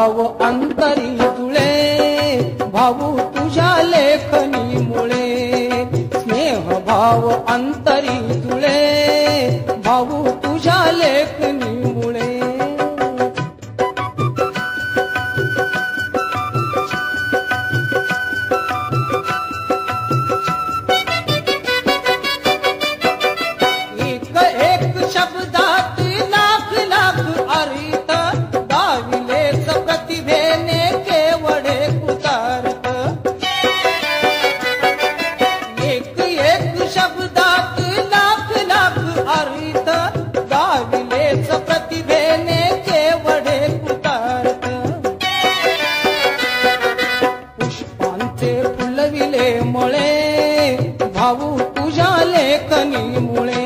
भाव अंतरी जुळे भाऊ तुझ्या लेखणीमुळे स्नेह भाव अंतरी जुळे भाऊ तुझ्या लेखणीमुळे एक एक शब्दात लाख लाख अर्थ दाविलेच प्रतिभेने केवढे कृतार्थ एक एक शब्दात लाख लाख अर्थ दाविलेच प्रतिभेने केवढे कृतार्थ पुष्पांचे फुलविले मळे भाऊ तुझ्या लेखणीमुळे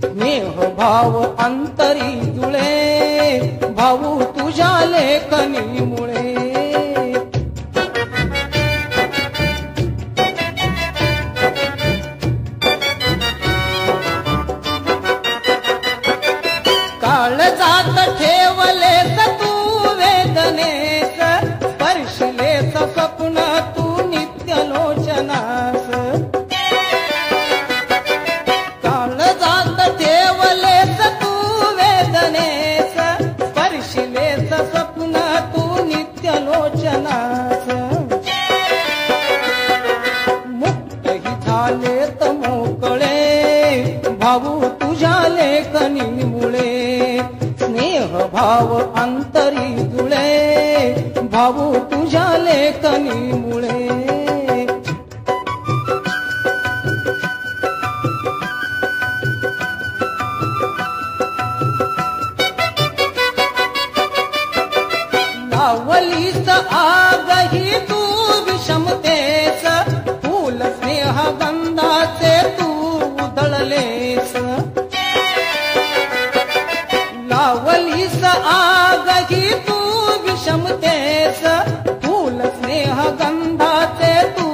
स्नेह भाव अंतरी जुळे भाऊ तुझ्या लेखणीमुळे काळजात ठेवलेस तू वेदनेस स्पर्शलेस स्वप्न तू नित्य लोचनास काळजात ठेवलेस तू वेदनेस स्पर्शलेस स्वप्न तू नित्य लोचनास मुक्त ही झालेत मोकळे भाऊ तुझ्या लेखणीमुळे स्नेह भाव अंतरी जुळे भाऊ तुझ्या लेखणीमुळे लावलीस आगही तू विषमतेस फूल स्नेह गंधाचे तू उधळलेस लावलीस आगही तू विषमतेस फूल स्नेह गंधाचे तू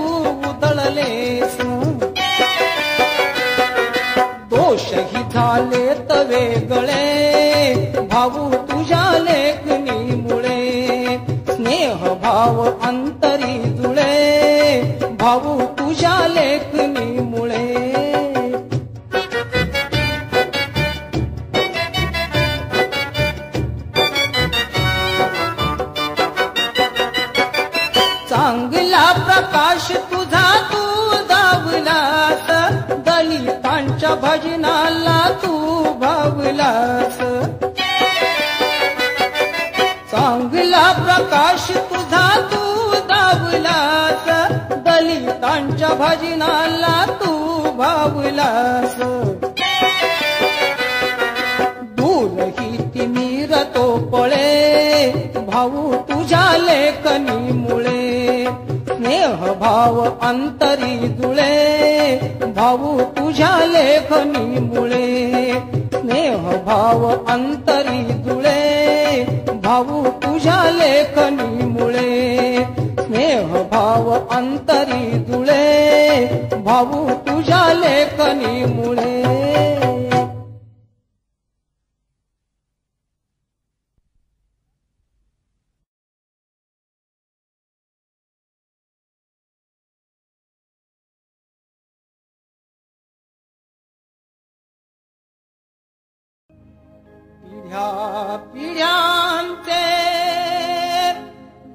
उधळलेस दोषही झालेत वेगळे भाऊ तुझ्या लेखणीमुळे स्नेह भाव अंतरी जुळे भाऊ तुझ्या लेखणीमुळे चांगला प्रकाश तुझा तू दावलास दलितांच्या भजनाला तू भावलास चांगला प्रकाश तुझा तू दावलास दलितांच्या भजनाला तू भावलास दूर ही तिमिर तो पळे भाऊ तुझ्या लेखणीमुळे स्नेह भाव अंतरी जुळे भाऊ तुझ्या लेखणीमुळे स्नेह भाव अंतरी जुळे भाऊ तुझ्या लेखणीमुळे स्नेह भाव अंतरी जुळे भाऊ तुझ्या लेखणीमुळे पिढ्या पिढ्यांचे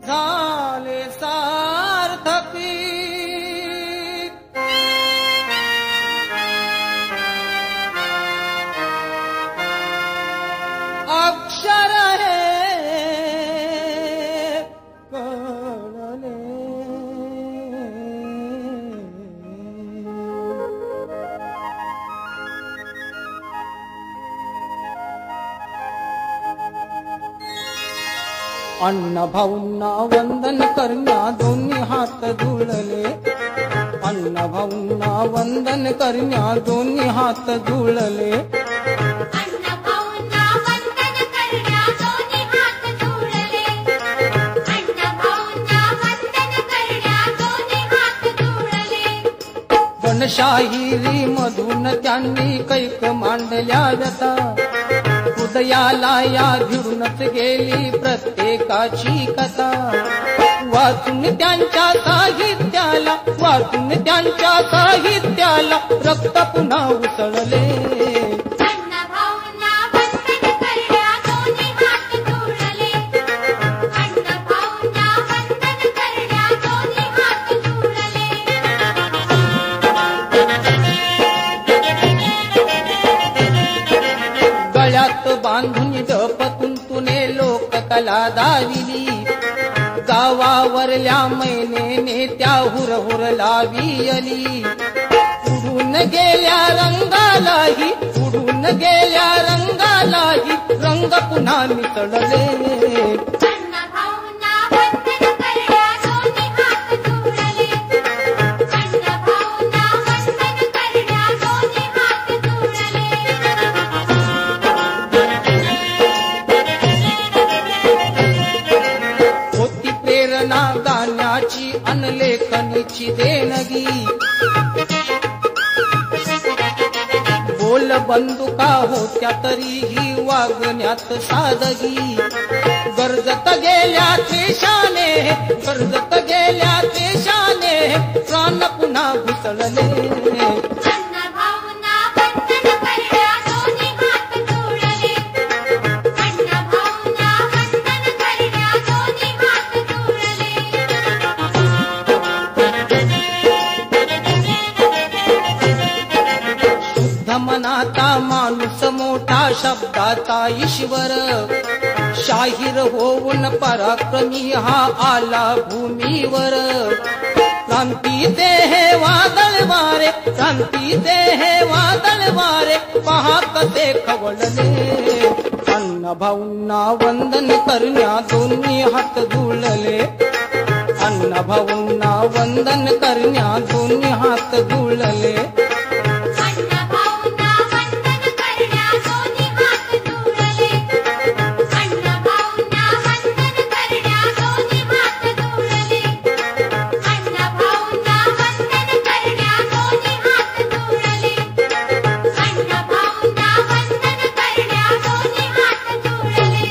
झाले सार्थकी अक्षर हे कळले अण्णा भाऊंना वंदन करण्या दोन्ही हात जुळले अण्णा भाऊंना वंदन करण्या दोन्ही हात जुळले अण्णा भाऊंना वंदन करण्या दोन्ही हात जुळले अण्णा भाऊंना वंदन करण्या दोन्ही हात जुळले वनशाहिरी मधून त्यांनी कैक मांडल्या व्यथा उदयाला या भिडूनच गेली प्रत्येकाची कथा, वाचून त्यांच्या साहित्याला, वाचून त्यांच्या साहित्याला रक्त पुन्हा उसळले. अण्णाभाऊंना वंदन करण्या दोन्ही हात जोडले. अण्णाभाऊंना वंदन करण्या दोन्ही हात जोडले. गळ्यात बांधून डपतुंतुने लोककला दाविली, गावावरल्या मैनेने त्या हुरहुर लावियली. उडून गेल्या रंगालाही, उडून गेल्या रंगालाही रंग पुन्हा मिसळले. अण्णाभाऊंना वंदन करण्या दोन्ही हात जोडले. अण्णाभाऊंना वंदन करण्या दोन्ही हात जोडले. होती प्रेरणा गाण्याची अनलेखनीची देणगी, बोल बंदुका होत्या तरीही वागण्यात सादगी. गरजत गेल्या त्वेषाने, गरजत गेल्या त्वेषाने प्राण पुन्हा घुसळले. अण्णाभाऊंना वंदन करण्या दोन्ही हात जोडले. अण्णाभाऊंना वंदन करण्या दोन्ही हात जोडले. शुद्ध मनाचा माणूस मोठा शब्दाचा ईश्वर, शाहीर होऊन पराक्रमी हा आला भूमीवर. क्रांतीचे हे वादळ वारे, क्रांतीचे हे वादळ वारे पहा कसे खवळले. अण्णाभाऊंना वंदन करण्या दोन्ही हात जुळले. अण्णाभाऊंना वंदन करण्या दोन्ही हात जुळले. अण्णाभाऊंना वंदन करण्या दोन्ही हात जोडले. अण्णाभाऊंना वंदन करण्या दोन्ही हात जोडले. अण्णाभाऊंना वंदन करण्या दोन्ही हात जोडले. अण्णाभाऊंना वंदन करण्या दोन्ही हात जोडले.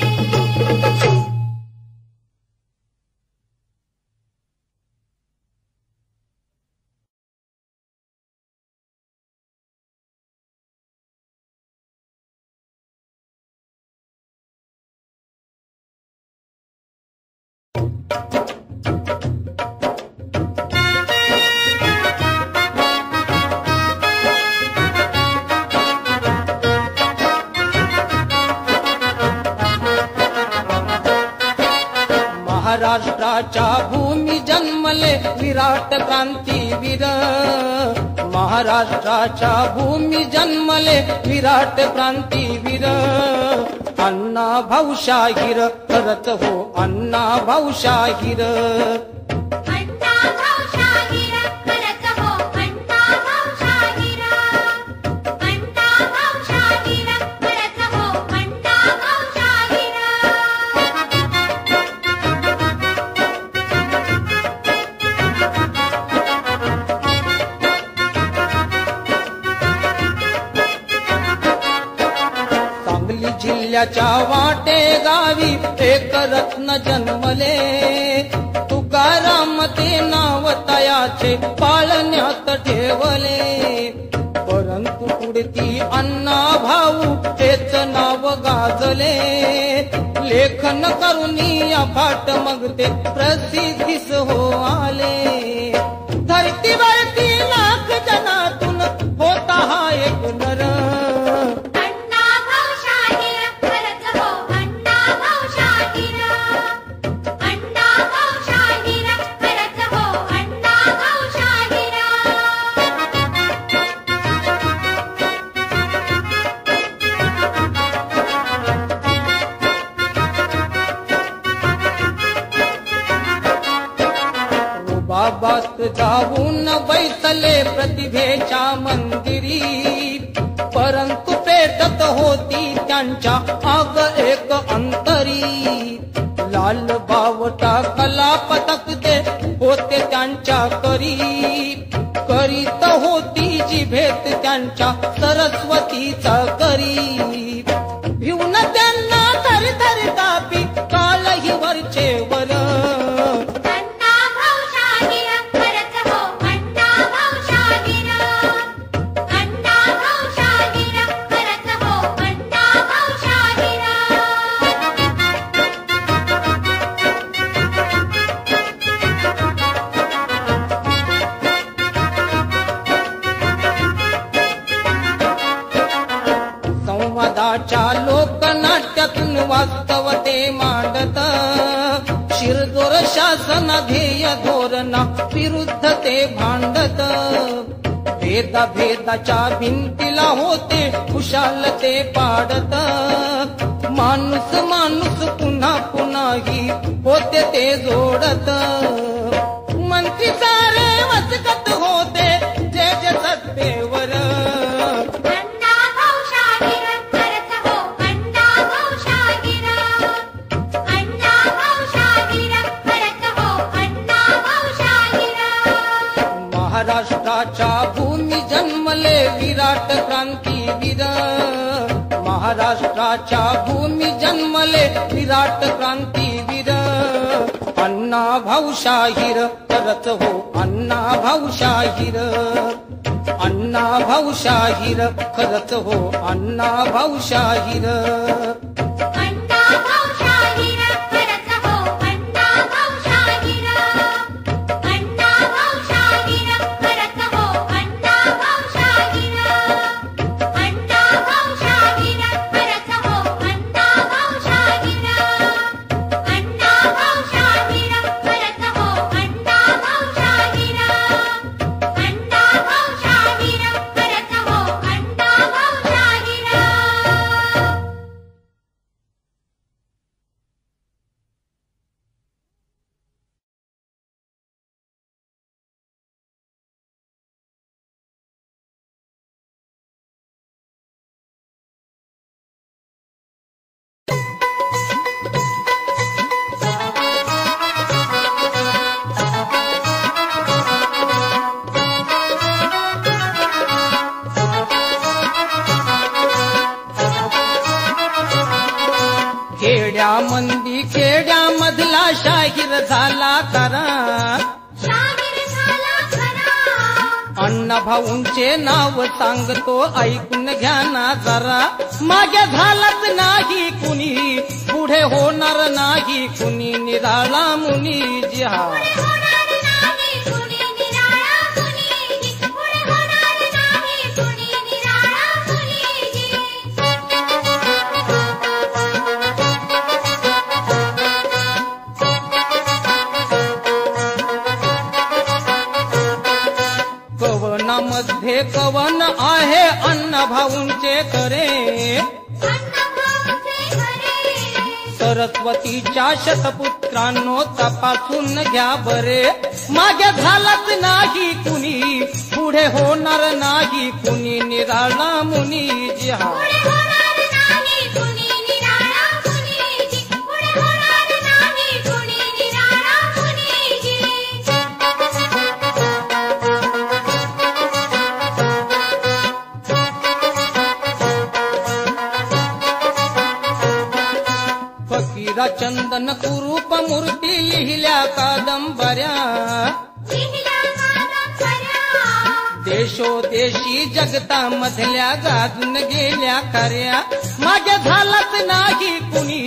महाराष्ट्राच्या भूमी जन्मले विराट क्रांतीवीर, महाराष्ट्राच्या भूमी जन्मले विराट क्रांतीवीर. अण्णाभाऊ शाहीर करत हो, अण्णाभाऊ शाहीर. अण्णाभाऊ शाहीर करत हो, अण्णाभाऊ शाहीर. अण्णाभाऊ शाहीर करत हो, अण्णाभाऊ शाहीर. सांगली जिल्ह्याच्या वाटे गावी एक रत्न जन्मले, तुकाराम ते नाव तयाचे पाळण्यात ठेवले. परंतु पुढती अण्णाभाऊ तेच नाव गाजले. लेखन करून अफाट मग ते प्रसिद्धीस हो आले. धरतीवरती लाख जनातून होता हा एक नर. अण्णाभाऊ शाहीर करत हो, अण्णाभाऊ शाहीर. अण्णाभाऊ शाहीर करत हो, अण्णाभाऊ शाहीर. बाबात जाऊन बैसले प्रतिभेच्या मंदिरी. परंतु पेटत होती त्यांच्या आग एक अंतरी. लाल बावटा कला पथक दे होते त्यांच्या करी. करीत होती जी भेट त्यांच्या सरस्वतीचा करी. भिवून महाराष्ट्राच्या लोकनाट्यातून वास्तव ते मांडत शिरजोर शासन ध्येय धोरणा विरुद्ध ते भांडत भेदाच्या भिंतीला होते खुशाल ते पाडत माणूस माणूस पुन्हा पुन्हाही होते ते जोडत मंत्री सारे वचकत होते जय जय सत्तेवर अण्णा भाऊ शाहीर करत हो अण्णा भाऊ शाहीर अण्णा भाऊ शाहीर करत हो अण्णा भाऊ शाहीर महाराष्ट्राच्या भूमी जन्मले विराट क्रांतीवीर महाराष्ट्राच्या भूमी जन्मले विराट क्रांतीवीर अण्णा भाऊ शाहीर करत हो अण्णा भाऊ शाहीर अण्णा भाऊ शाहीर करत हो अण्णा भाऊ शाहीर अण्णा भाऊ शाहीर करत हो अण्णा भाऊ शाहीर अण्णा भाऊ शाहीर करत हो अण्णा भाऊ शाहीर अण्णा भाऊ शाहीर करत हो अण्णा भाऊ शाहीर अण्णा भाऊ शाहीर करत हो अण्णा भाऊ शाहीर अण्णा भाऊ शाहीर करत हो अण्णा भाऊ शाहीर खेड्यामधला शाहीर झाला खरा शाहीर झाला खरा अण्णा भाऊंचे नाव सांगतो ऐकून घ्या ना जरा मागे झालाच नाही कुणी पुढे होणार नाही कुणी निराळा मुनी जी हा पुढे होणार नाही कुणी निराळा मुनीजी पुढे होणार नाही कुणी निराळा मुनीजी कवनामध्ये कवन आहे अण्णा भाऊंचे खरे अण्णा भाऊंचे घरे सरस्वतीच्या शतपुत्रांनो तपासून घ्या बरे मागे झालाच नाही कुणी पुढे होणार नाही कुणी निराळा मुनी जी हा पुढे होणार नाही कुणी निराळा मुनीजी पुढे होणार नाही कुणी निराळा मुनीजी फकीरा चंदन कुरूप मूर्ती लिहिल्या कादंबऱ्या लिहिल्या कादंबऱ्या देशोदेशी जगतामधल्या गाजून गेल्या खऱ्या मागे झालाच नाही कुणी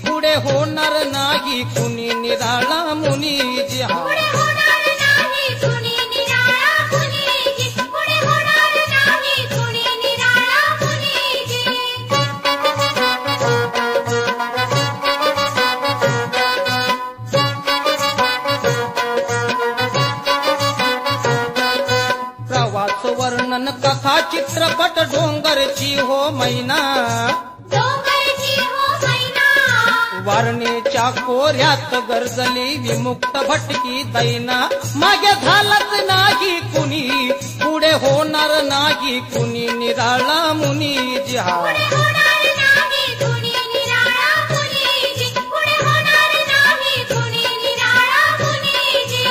पुढे होणार नाही कुणी निराळा मुनी जी हा पुढे होणार नाही कुणी निराळा मुनीजी पुढे होणार नाही कुणी निराळा मुनीजी प्रवास वर्णन कथा चित्रपट डोंगरची हो मैना डोंगरची हो मैना वारणेच्या कोऱ्यात गरजली विमुक्त भटकी दैना मागे झालाच नाही कुणी पुढे होणार नाही कुणी निराळा मुनी जी हा पुढे होणार नाही कुणी निराळा मुनीजी पुढे होणार नाही कुणी निराळा मुनीजी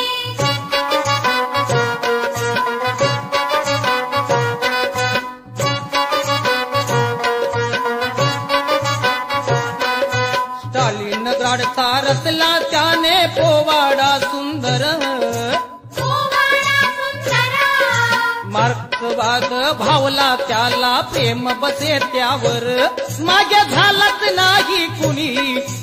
स्टालिन ग्राडचा रचला त्याने पोवाडा सुंदर पोवाडा सुंदर मार्क्सवाद भावला त्याला प्रेम बसे त्यावर मागे झालाच नाही कुणी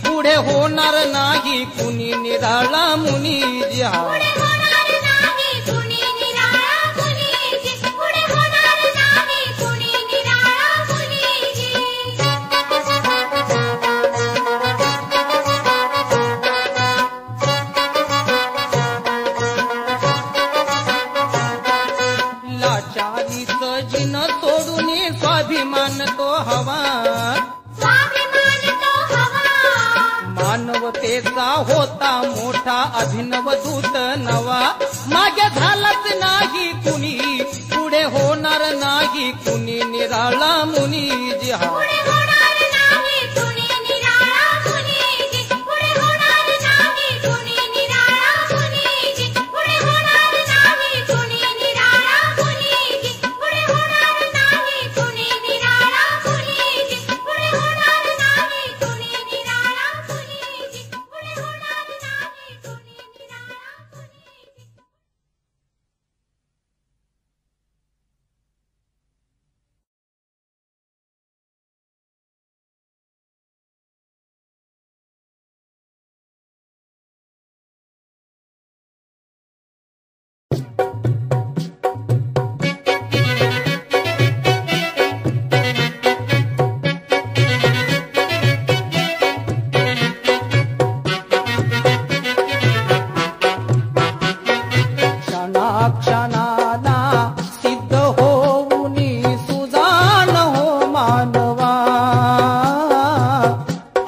पुढे होणार नाही कुणी निराळा मुनी जी हा पुढे होणार नाही कुणी निराळा मुनीजी पुढे होणार नाही कुणी निराळा मुनीजी तिचा होता मोठा अभिनव दूत नवा मागे झालाच नाही कुणी पुढे होणार नाही कुणी निराळा मुनी जी हा पुढे होणार नाही कुणी निराळा मुनीजी पुढे होणार नाही कुणी निराळा मुनीजी पुढे होणार नाही कुणी निराळा मुनीजी पुढे होणार नाही कुणी निराळा मुनीजी पुढे होणार नाही कुणी निराळा मुनीजी पुढे होणार नाही कुणी निराळा मुनीजी क्षणाक्षणाला सिद्ध होऊनी सुजान हो मानवा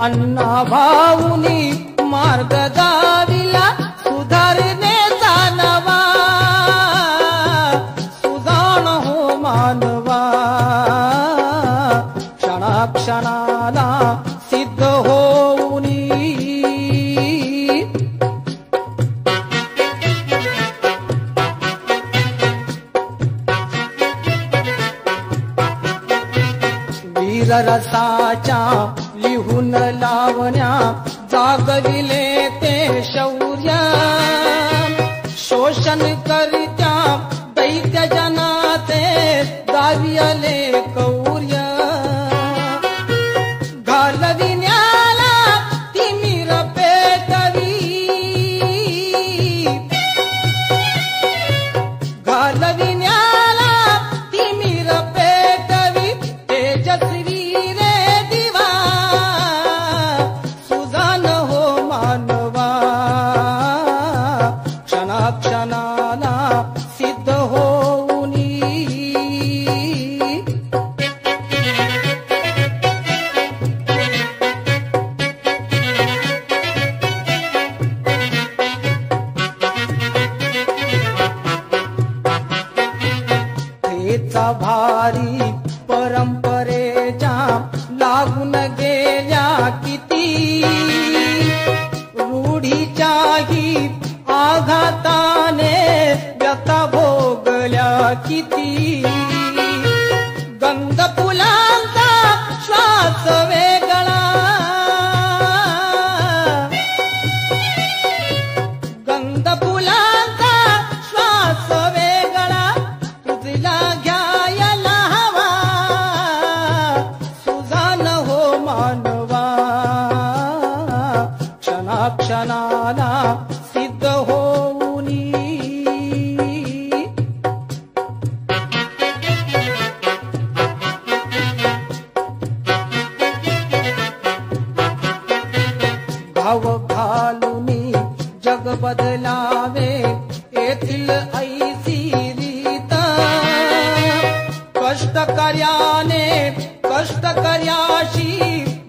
अण्णा भाऊनी मार्ग दाविला सुधारण्याचा नवा सुजान हो मानवा क्षणाक्षणाला सिद्ध होऊनी वीररसाच्या लिहून लावण्या जागविले ते शौर्य शोषण करित्या दैत्य जनाते गाविले कौर्य घालविण्याला तिमिर पेटवी घालविण्याला तिमिर पेटवी तेजस्वी रे दिवा सुजान हो मानवा क्षणाक्षणाला सिद्ध होऊनी हेचा भारी परंपरेच्या लागून गेल्या किती रूढीच्याही आघाताने व्यथा भोगल्या किती गंध फुलांचा श्वास वेगळा गंध फुलांचा श्वास वेगळा तुझला घ्यायला हवा सुजान हो मानवा क्षणाक्षणाला सिद्ध होऊनी भाव घालुनी जग बदलावे येथील ऐसी रीत कष्टकर्याने कष्टकर्याशी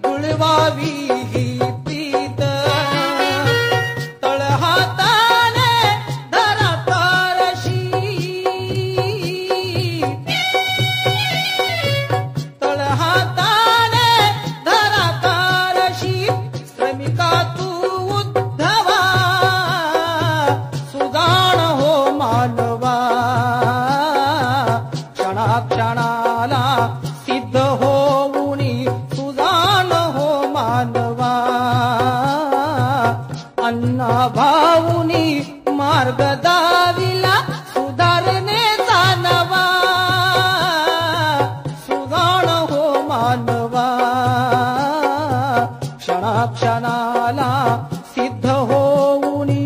जुळवावी ही प्रीत तळहाताने धरा तारशी तळहाताने धरा तारशी श्रमिका तू उद्धवा सुजान हो मानवा क्षणाक्षणाला सिद्ध होऊनी सुजान हो मानवा अण्णा भाऊनी मार्ग दाविला सुधारणेचा नवा सुजान हो मानवा क्षणाक्षणाला सिद्ध होऊनी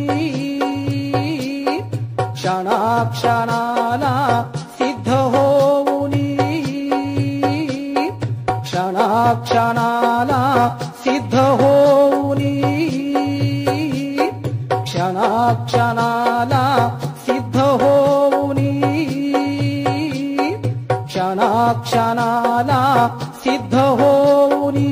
क्षणाक्षणाला सिद्ध होऊनी क्षणाक्षणाला सिद्ध होऊनी क्षणाक्षणाला सिद्ध होऊनी क्षणाक्षणाला सिद्ध होऊनी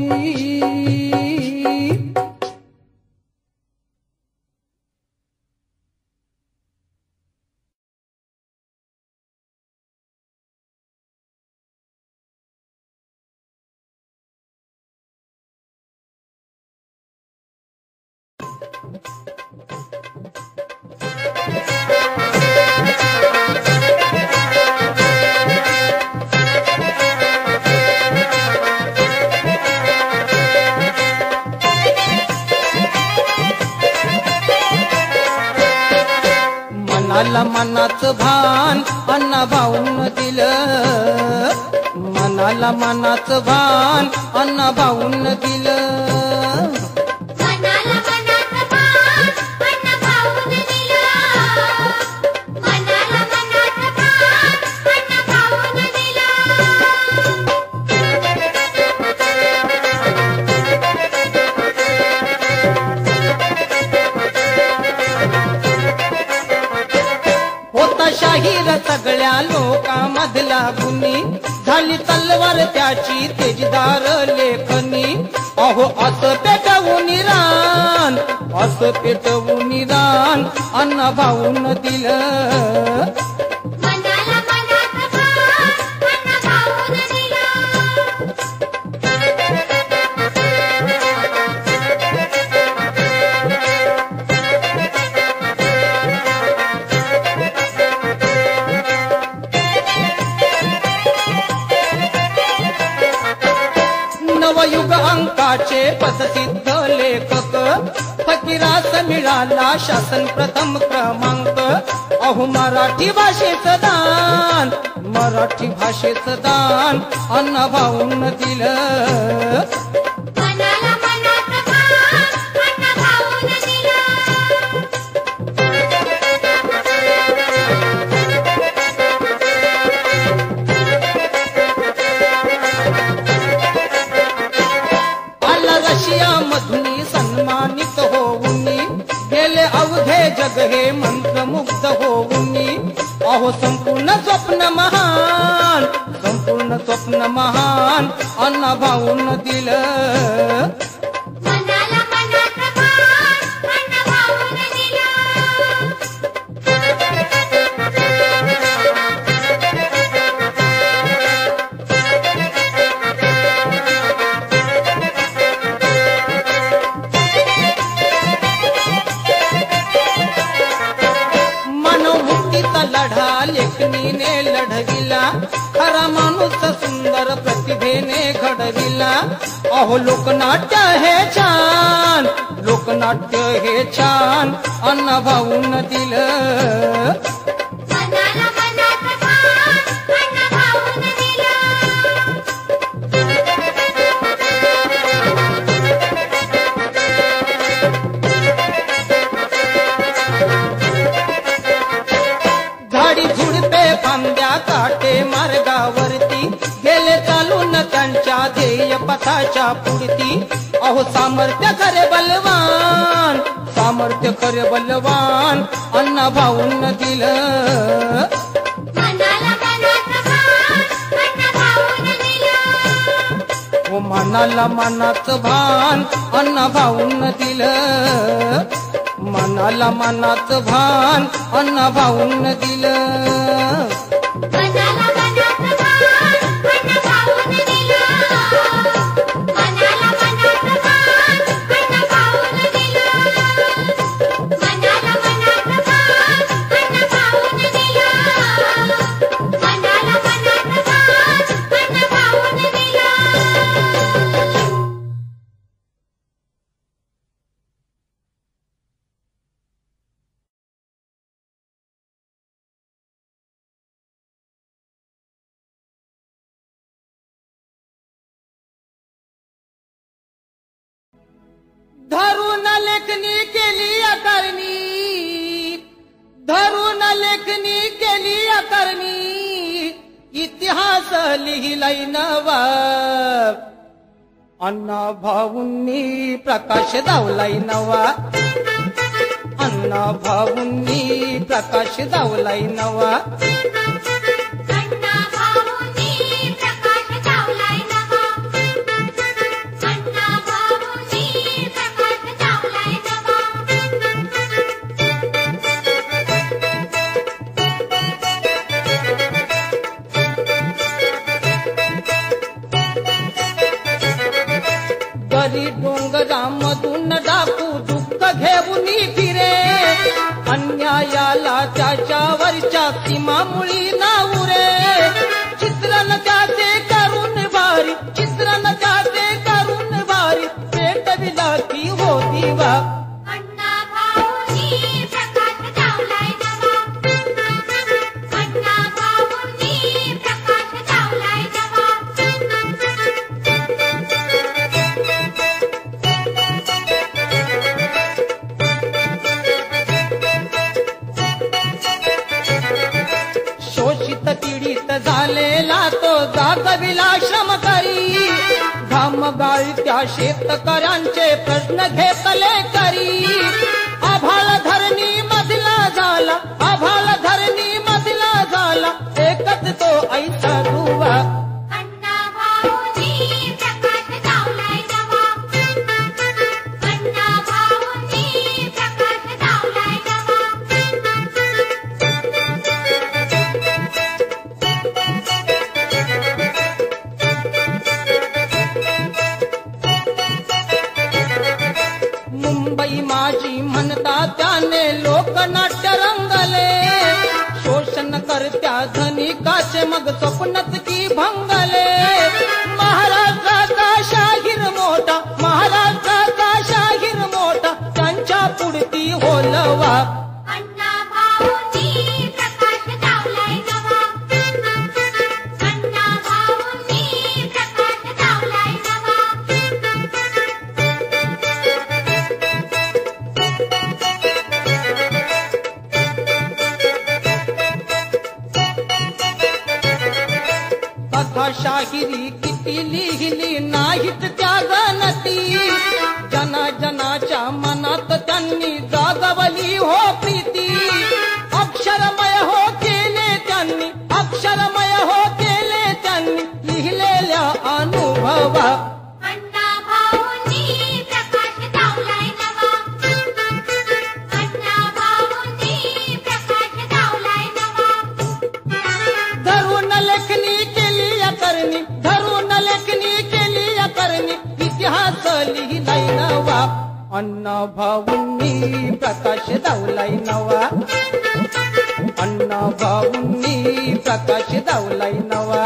मनाला मनाचं भान अण्णा भाऊन दिलं, मनाला मनाचं भान अण्णा भाऊन दिलं. मनाला मनाचं भान अण्णा भाऊन दिलं, मनाला मनाचं भान अण्णा भाऊन दिलं. होता शाहीर सगळ्या लोकांमधला गुणी, झाली तलवार त्याची तेजदार लेखनी. अहो असं पेटवून रान, असं पेटवून रान अण्णा भाऊन दिलं. मनाला मनाचं भान अण्णा भाऊन दिलं. नवयुग अंकाचे पदसिद्ध लेखक, फकीरास मिळाला शासन प्रथम क्रमांक. अहो मराठी भाषेचं दान, मराठी भाषेचं दान अण्णा भाऊन दिलं. मनाला मनाचं भान अण्णा भाऊन दिलं. आला रशिया मधुनी सन्मानित होऊनी, गेले अवघे जग हे मंत्रमुग्ध होऊनी. अहो संपूर्ण स्वप्न महान, संपूर्ण स्वप्न महान अण्णा भाऊन दिलं. मनाला मनाचं भान अण्णा भाऊन दिलं. मानवमुक्तीचा लढा लेखणीने लढविला, खरा माणूस सुंदर प्रतिभेने घडविला. अहो लोकनाट्य हे छान, लोकनाट्य हे छान अण्णा भाऊन दिलं. मनाला मनाचं भान अण्णा भाऊन दिलं. झाडी झुडपे फांद्या काटे मार्गावरती, गेले चालून त्यांच्या ध्येय पथाच्या पुढती. अहो सामर्थ्य खरे बलवान, सामर्थ्य खरे बलवान अण्णा भाऊन दिलं. मनाला मनाचं भान अण्णा भाऊन दिलं. हो मनाला मनाचं भान अण्णा भाऊन दिलं, मनाला मनाचं भान अण्णा भाऊन दिलं. मनाला मनाचं भान अण्णा भाऊन दिलं. मनाला मनाचं भान अण्णा भाऊन दिलं. मनाला मनाचं भान अण्णा भाऊन दिलं. मनाला मनाचं भान अण्णा भाऊन दिलं. धरून लेखनी केली अकरणी, धरून लेखनी केली अकरणी, इतिहास लिहिलाय नवा. अण्णा भाऊंनी प्रकाश दावलाय नवा, अण्णा भाऊंनी प्रकाश दावलाय नवा. अण्णा भाऊंनी प्रकाश दावलाय नवा. अण्णा भाऊंनी प्रकाश दावलाय नवा. गरी डोंगरामधून डाकू दुःख घेऊन त्या सीमा मुळी नाऊ रे चित्रण त्याचे करून भारी चित्रण त्याचे करून भारी पेटविला ती होती वा अण्णा भाऊंनी प्रकाश लावलाय नवा अण्णा भाऊंनी प्रकाश लावलाय नवा शोषित पीडित झालेला तो जागविला श्रम करी घाम गाळत्या शेतकऱ्यांचे प्रश्न घेतले करी आभाळ धरणी मधला झाला आभाळ धरणी मधला झाला एकच तो ऐसा दुवा अण्णा भाऊंनी प्रकाश लावलाय नवा अण्णा भाऊंनी प्रकाश लावलाय नवा मुंबई माझी म्हणता त्याने लोकनाट्य रंगले शोषण करत्या धनिकाचे मग स्वप्नच की भंगले महाराष्ट्राचा शाहीर मोठा महाराष्ट्राचा शाहीर मोठा त्यांच्या पुढती होलवा अण्णा भाऊंनी प्रकाश लावलाय नवा अण्णा भाऊंनी प्रकाश लावलाय नवा कथा शाहिरी किती लिहिली नाहीत त्या गणती जनाच्या मनात त्यांनी जागवली हो प्रीती अक्षरमय हो केले त्यांनी अक्षरमय हो केले त्यांनी लिहिलेल्या अनुभवा अण्णा भाऊंनी प्रकाश लावलाय नवा अण्णा भाऊंनी प्रकाश लावलाय नवा धरून लेखनी केली या करणी धरून लेखनी केली या करणी इतिहास लिहिलाय नवा अण्णा भाऊंनी प्रकाश लावलाय नवा अण्णा भाऊंनी प्रकाश लावलाय नवा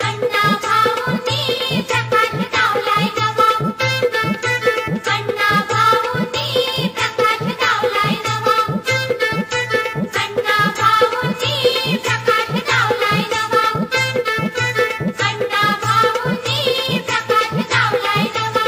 अण्णा भाऊंनी प्रकाश लावलाय नवा अण्णा भाऊंनी प्रकाश लावलाय नवा अण्णा भाऊंनी प्रकाश लावलाय नवा अण्णा भाऊंनी प्रकाश लावलाय नवा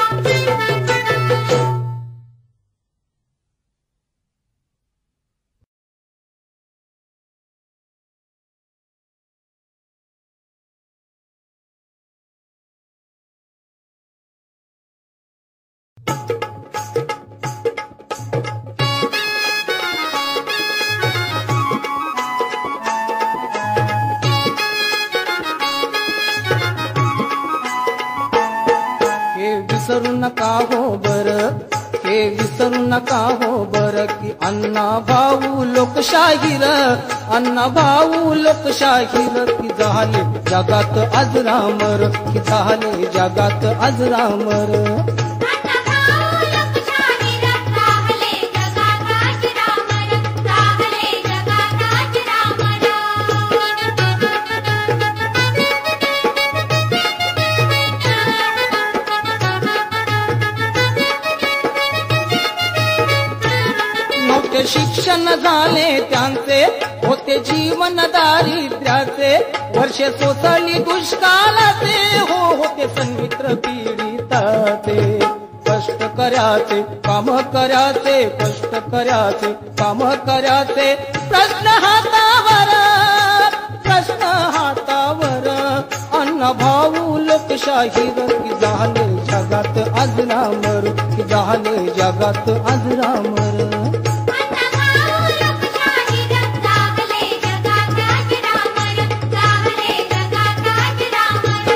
विसरू नका हो बर हे विसरू नका हो बर की अण्णा भाऊ लोकशाहीर अण्णा भाऊ लोकशाहीर की झाले जगात अजरामर की झाले जगात अजरामर अण्णा भाऊ लोकशाहीर राहले जगात अजरामर राहले जगात अजरामर मोठे शिक्षण झाले त्यांचे होते जीवन दारिद्र्याचे वर्षे सोसली दुष्काळाचे होते संमित्र पीडिताचे कष्ट करायचे काम करायचे कष्ट करायचे काम करायचे प्रश्न हातावर अण्णा भाऊ लोकशाहीर की झाले जगात अजरामर की झाले जगात अजरामर अण्णा भाऊ लोकशाहीर राहले जगात अजरामर राहले जगात अजरामर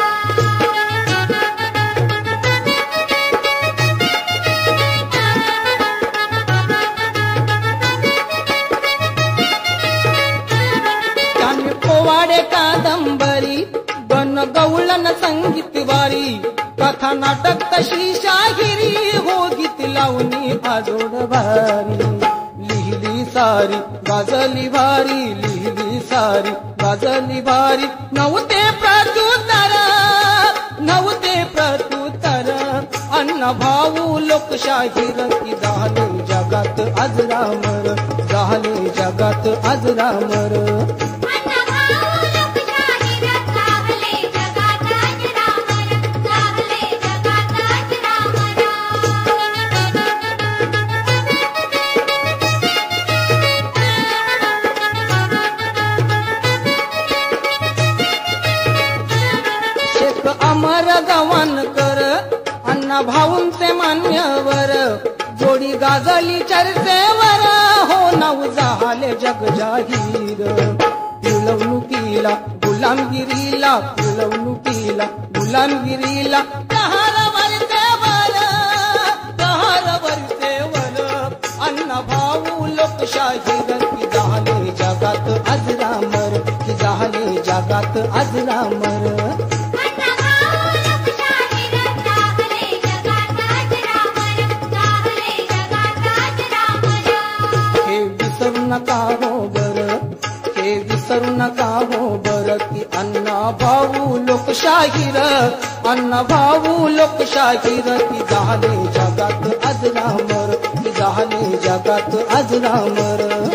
त्याने पोवाडे कादंबरी गण गवळण संगीतवारी कथा नाटक तशी शाहिरी हो गीत लावणी आजोड भारी लिहिली सारी गाजली भारी लिहिली सारी गाजली भारी नव्हते प्रत्युत्तर अण्णा भाऊ लोकशाहीर की झाले जगात अजरामर झाले जगात अजरामर अमर गवानकर अण्णा भाऊंचे मान्यवर जोडी गाजली चर्चेवर हो नाव झाले जग जाहीर पिळवणुकीला गुलामगिरीला पिळवणुकीला गुलामगिरीला प्रहार वरचेवर अण्णा भाऊ लोकशाहीर की झाले जगात अजरामर की झाले जगात अजरामर नका हो बर हे विसरू नका हो बर की अण्णा भाऊ लोकशाहीर अण्णा भाऊ लोकशाहीर की झाले जगात अजरामर की झाले जगात अजरामर